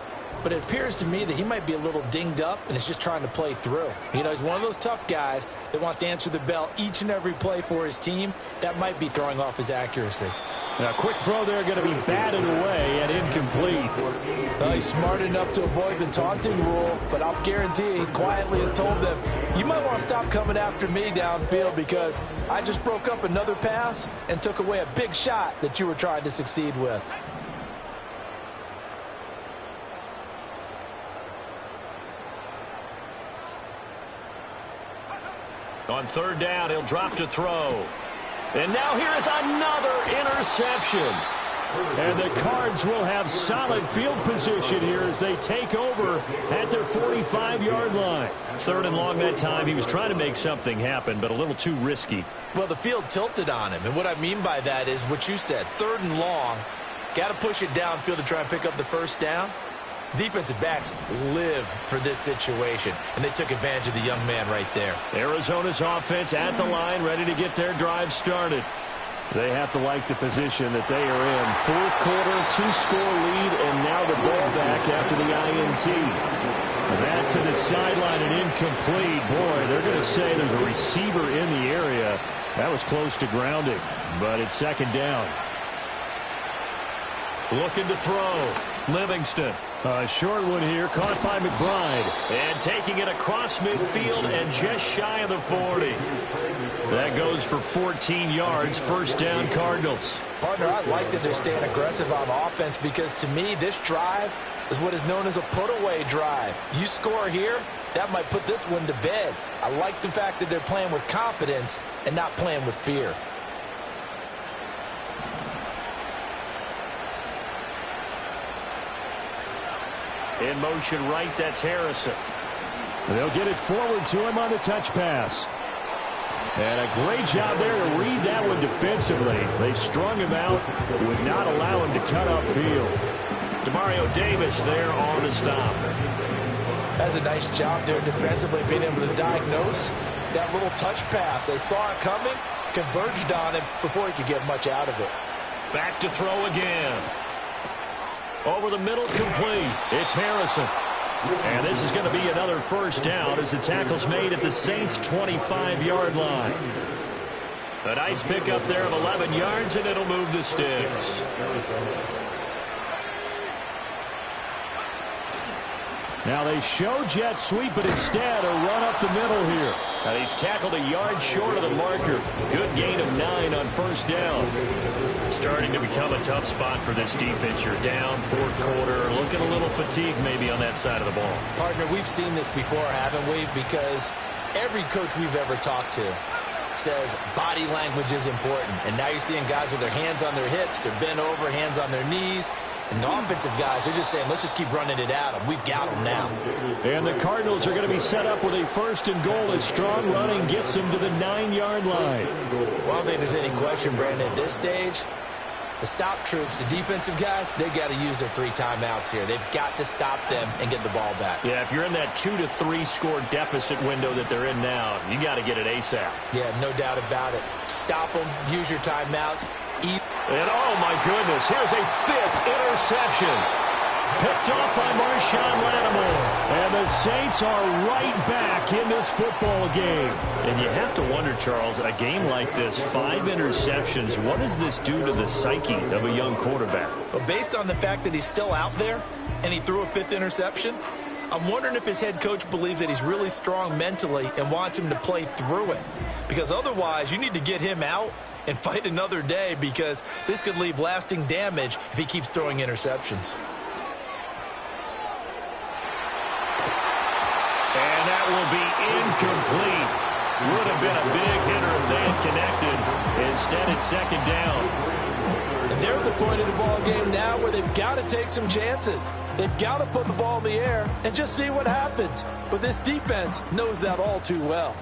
but it appears to me that he might be a little dinged up and is just trying to play through. You know, he's one of those tough guys that wants to answer the bell each and every play for his team. That might be throwing off his accuracy. Now, quick throw there, going to be batted away and incomplete. He's smart enough to avoid the taunting rule, but I'll guarantee he quietly has told them, you might want to stop coming after me downfield because I just broke up another pass and took away a big shot that you were trying to succeed with. On third down, he'll drop to throw. And now here is another interception. And the Cards will have solid field position here as they take over at their 45-yard line. Third and long that time. He was trying to make something happen, but a little too risky. Well, the field tilted on him. And what I mean by that is what you said. Third and long. Got to push it downfield to try and pick up the first down. Defensive backs live for this situation, and they took advantage of the young man right there. Arizona's offense at the line, ready to get their drive started. They have to like the position that they are in. Fourth quarter, 2-score lead, and now the ball back after the INT. That to the sideline and incomplete. Boy, they're going to say there's a receiver in the area. That was close to grounding, but it's second down. Looking to throw. Livingston. A short one here, caught by McBride. And taking it across midfield and just shy of the 40. That goes for 14 yards. First down, Cardinals. Partner, I like that they're staying aggressive on offense because to me, this drive is what is known as a put-away drive. You score here, that might put this one to bed. I like the fact that they're playing with confidence and not playing with fear. In motion right, that's Harrison. They'll get it forward to him on the touch pass. And a great job there to read that one defensively. They strung him out, would not allow him to cut upfield. Demario Davis there on the stop. That's a nice job there defensively, being able to diagnose that little touch pass. They saw it coming, converged on him before he could get much out of it. Back to throw again. Over the middle, complete. It's Harrison. And this is going to be another first down as the tackle's made at the Saints' 25-yard line. A nice pickup there of 11 yards, and it'll move the sticks. Now they show jet sweep, but instead a run up the middle here. And he's tackled a yard short of the marker. Good gain of 9 on first down. Starting to become a tough spot for this defense. You're down fourth quarter. Looking a little fatigued maybe on that side of the ball. Partner, we've seen this before, haven't we? Because every coach we've ever talked to says body language is important. And now you're seeing guys with their hands on their hips. They're bent over, hands on their knees. And the offensive guys are just saying, let's just keep running it at them. We've got them now. And the Cardinals are going to be set up with a first and goal as strong running gets them to the 9-yard line. Well, I don't think there's any question, Brandon, at this stage. The stop troops, the defensive guys, they got to use their 3 timeouts here. They've got to stop them and get the ball back. Yeah, if you're in that 2 to 3 score deficit window that they're in now, you got to get it ASAP. Yeah, no doubt about it. Stop them, use your timeouts. And oh my goodness, here's a 5th interception. Picked off by Marshawn Lattimore. And the Saints are right back in this football game. And you have to wonder, Charles, a game like this, 5 interceptions, what does this do to the psyche of a young quarterback? Well, based on the fact that he's still out there and he threw a 5th interception, I'm wondering if his head coach believes that he's really strong mentally and wants him to play through it. Because otherwise, you need to get him out and fight another day because this could leave lasting damage if he keeps throwing interceptions. And that will be incomplete. Would have been a big hitter if they had connected. Instead, it's second down. And they're at the point of the ball game now where they've got to take some chances. They've got to put the ball in the air and just see what happens. But this defense knows that all too well.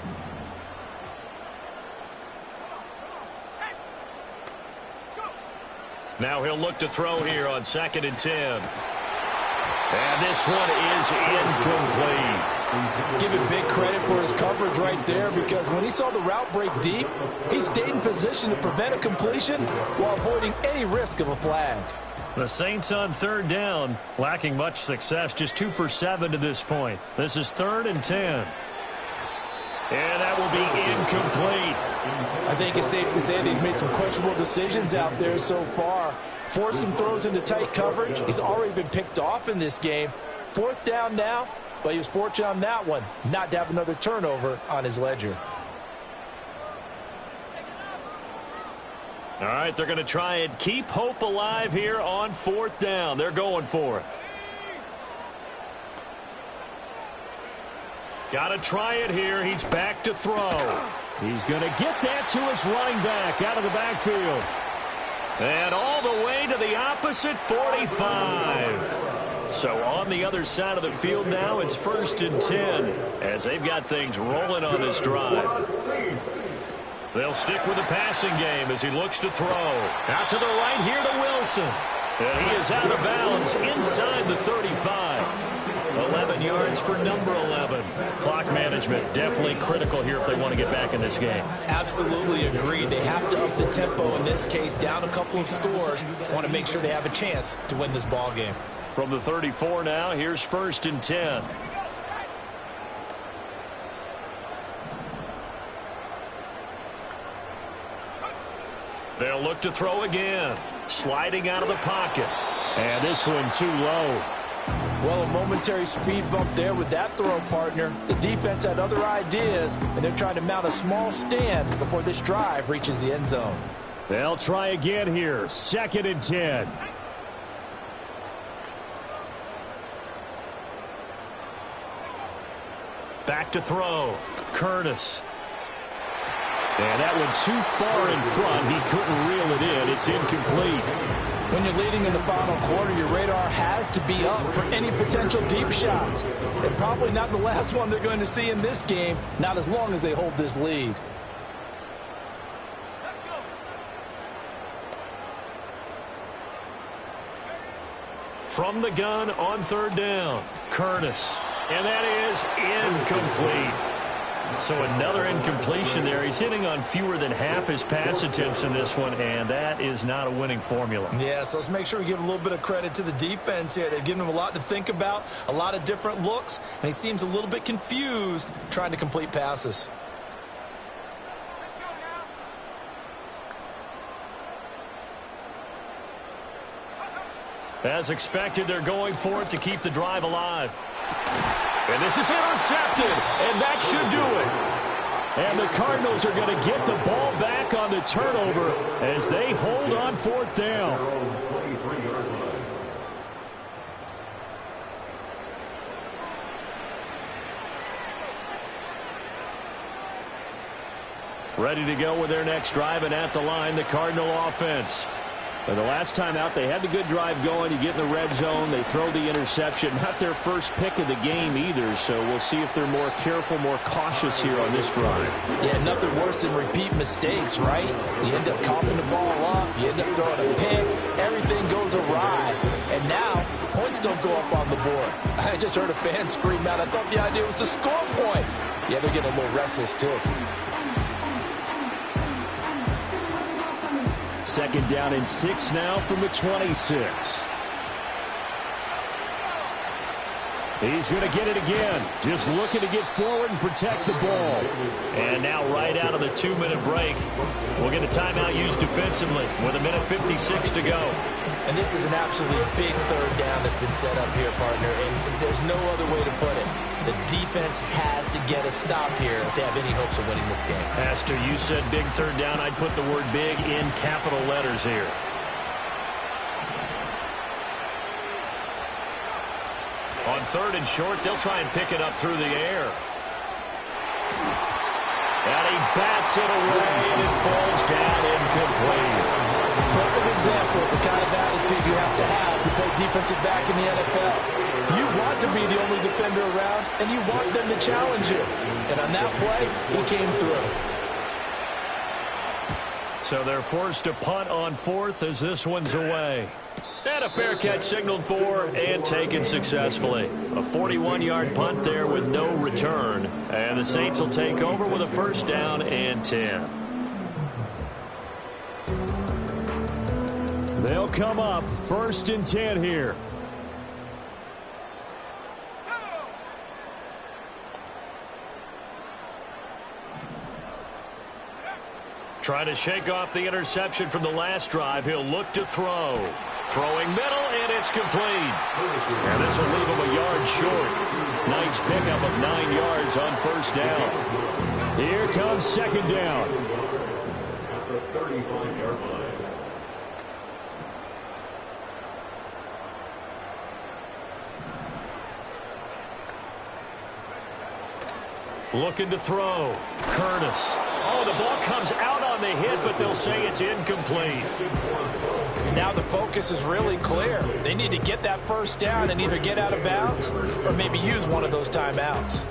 Now he'll look to throw here on 2nd and 10. And this one is incomplete. Give him big credit for his coverage right there, because when he saw the route break deep, he stayed in position to prevent a completion while avoiding any risk of a flag. The Saints on third down, lacking much success, just 2 for 7 to this point. This is 3rd and 10. And that will be incomplete. I think it's safe to say that he's made some questionable decisions out there so far. Forced some throws into tight coverage. He's already been picked off in this game. 4th down now, but he was fortunate on that one not to have another turnover on his ledger. All right, they're going to try and keep hope alive here on 4th down. They're going for it. Got to try it here. He's back to throw. He's going to get that to his running back out of the backfield. And all the way to the opposite 45. So on the other side of the field now, it's 1st and 10 as they've got things rolling on this drive. They'll stick with the passing game as he looks to throw. Out to the right here to Wilson. And he is out of bounds inside the 35. 11 yards for number 11. Clock management definitely critical here if they want to get back in this game. Absolutely agreed. They have to up the tempo in this case, down a couple of scores. Want to make sure they have a chance to win this ball game. From the 34 now, here's 1st and 10. They'll look to throw again. Sliding out of the pocket. And this one too low. Well, a momentary speed bump there with that throw, partner. The defense had other ideas, and they're trying to mount a small stand before this drive reaches the end zone. They'll try again here. 2nd and 10. Back to throw. Curtis. And that one too far in front. He couldn't reel it in. It's incomplete. When you're leading in the final quarter, your radar has to be up for any potential deep shots. And probably not the last one they're going to see in this game, not as long as they hold this lead. From the gun on 3rd down, Curtis. And that is incomplete. So another incompletion there. He's hitting on fewer than half his pass attempts in this one, and that is not a winning formula. Yeah, so let's make sure we give a little bit of credit to the defense here. They've given him a lot to think about, a lot of different looks, and he seems a little bit confused trying to complete passes. As expected, they're going for it to keep the drive alive. And this is intercepted, and that should do it. And the Cardinals are going to get the ball back on the turnover as they hold on 4th down. Ready to go with their next drive, and at the line, the Cardinal offense. And the last time out, they had the good drive going. You get in the red zone, they throw the interception. Not their first pick of the game either, so we'll see if they're more careful, more cautious here on this drive. Yeah, nothing worse than repeat mistakes, right? You end up coughing the ball up, you end up throwing a pick, everything goes awry. And now, points don't go up on the board. I just heard a fan scream out, I thought the idea was to score points. Yeah, they're getting a little restless too. 2nd down and 6 now from the 26. He's going to get it again. Just looking to get forward and protect the ball. And now right out of the 2-minute break, we'll get a timeout used defensively with 1:56 to go. And this is an absolutely big 3rd down that's been set up here, partner, and there's no other way to put it. The defense has to get a stop here if they have any hopes of winning this game. Pastor, you said big 3rd down. I'd put the word big in capital letters here. On 3rd and short, they'll try and pick it up through the air. And he bats it away, and it falls down incomplete. Perfect example of the kind of attitude you have to play defensive back in the NFL. You want to be the only defender around, and you want them to challenge you. And on that play, he came through. So they're forced to punt on fourth as this one's away. And a fair catch signaled for and taken successfully. A 41-yard punt there with no return. And the Saints will take over with a first down and 10. They'll come up first and 10 here. Trying to shake off the interception from the last drive. He'll look to throw. Throwing middle, and it's complete. And this will leave him a yard short. Nice pickup of 9 yards on first down. Here comes second down. At the 35-yard line. Looking to throw. Curtis. Oh, the ball comes out on the hit, but they'll say it's incomplete. Now the focus is really clear. They need to get that first down and either get out of bounds or maybe use one of those timeouts.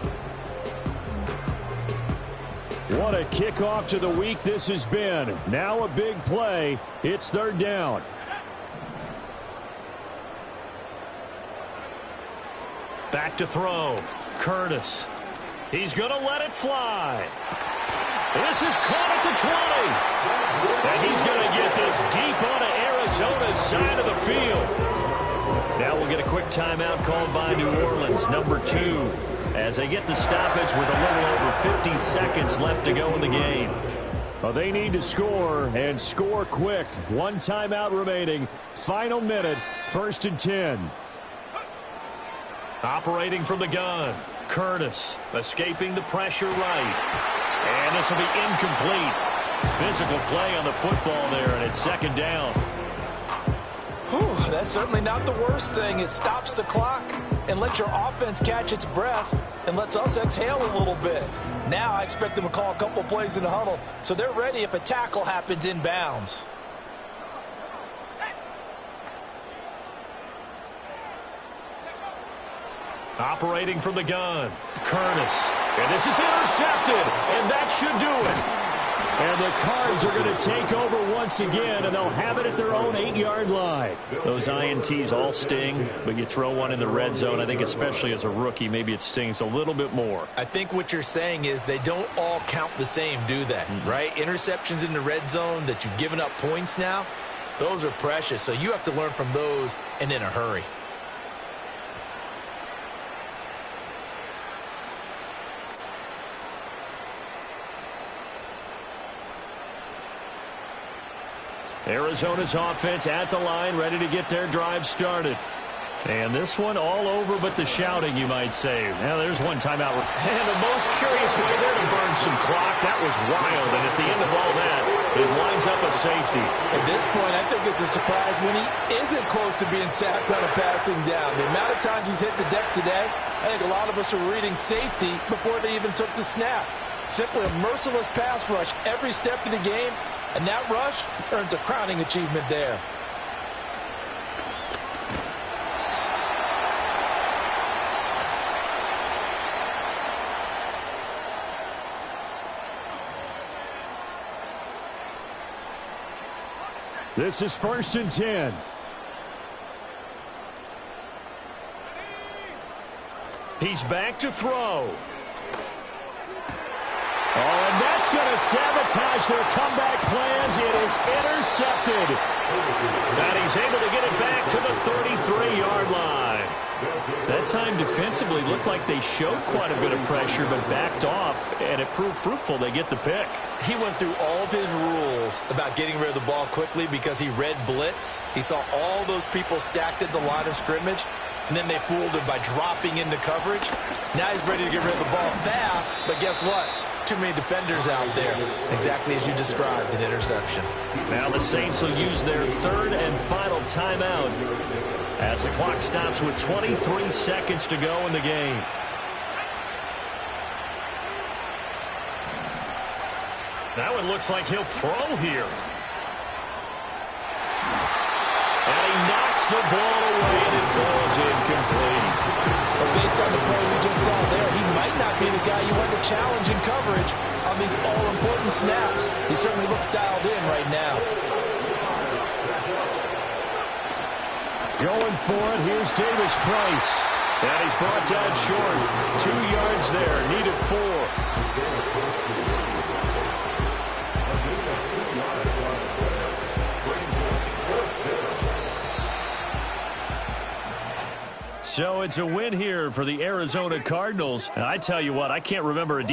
What a kickoff to the week this has been. Now a big play. It's third down. Back to throw. Curtis. He's going to let it fly. This is caught at the 20. And he's going to get this deep onto Arizona's side of the field. Now we'll get a quick timeout called by New Orleans, number 2, as they get the stoppage with a little over 50 seconds left to go in the game. Well, they need to score, and score quick. One timeout remaining. Final minute, first and 10. Operating from the gun. Curtis escaping the pressure right. And this will be incomplete. Physical play on the football there, and it's second down. Whew, that's certainly not the worst thing. It stops the clock and lets your offense catch its breath and lets us exhale a little bit. Now I expect them to call a couple plays in the huddle so they're ready if a tackle happens inbounds. Operating from the gun. Curtis. And this is intercepted. And that should do it. And the Cards are going to take over once again, and they'll have it at their own 8-yard line. Those INTs all sting, but you throw one in the red zone, I think especially as a rookie, maybe it stings a little bit more. I think what you're saying is they don't all count the same, do they? Right? Interceptions in the red zone that you've given up points now, those are precious. So you have to learn from those and in a hurry. Arizona's offense at the line, ready to get their drive started. And this one all over but the shouting, you might say. Now, there's one timeout. And the most curious way there to burn some clock. That was wild. And at the end of all that, it lines up a safety. At this point, I think it's a surprise when he isn't close to being sacked on a passing down. The amount of times he's hit the deck today, I think a lot of us are reading safety before they even took the snap. Simply a merciless pass rush every step of the game. And that rush earns a crowning achievement there. This is first and 10. He's back to throw. Oh, and that's going to sabotage their comeback plans. It is intercepted. And he's able to get it back to the 33-yard line. That time defensively looked like they showed quite a bit of pressure but backed off, and it proved fruitful. They get the pick. He went through all of his rules about getting rid of the ball quickly because he read blitz. He saw all those people stacked at the line of scrimmage, and then they fooled him by dropping into coverage. Now he's ready to get rid of the ball fast, but guess what? Too many defenders out there. Exactly as you described, an interception. Now the Saints will use their third and final timeout as the clock stops with 23 seconds to go in the game. Now it looks like he'll throw here. And he knocks the ball away and it falls incomplete. But based on the play we just saw there, he might not be the guy you want to challenge in coverage on these all-important snaps. He certainly looks dialed in right now. Going for it, here's Davis Price. And he's brought down short. 2 yards there, needed 4. So it's a win here for the Arizona Cardinals. And I tell you what, I can't remember a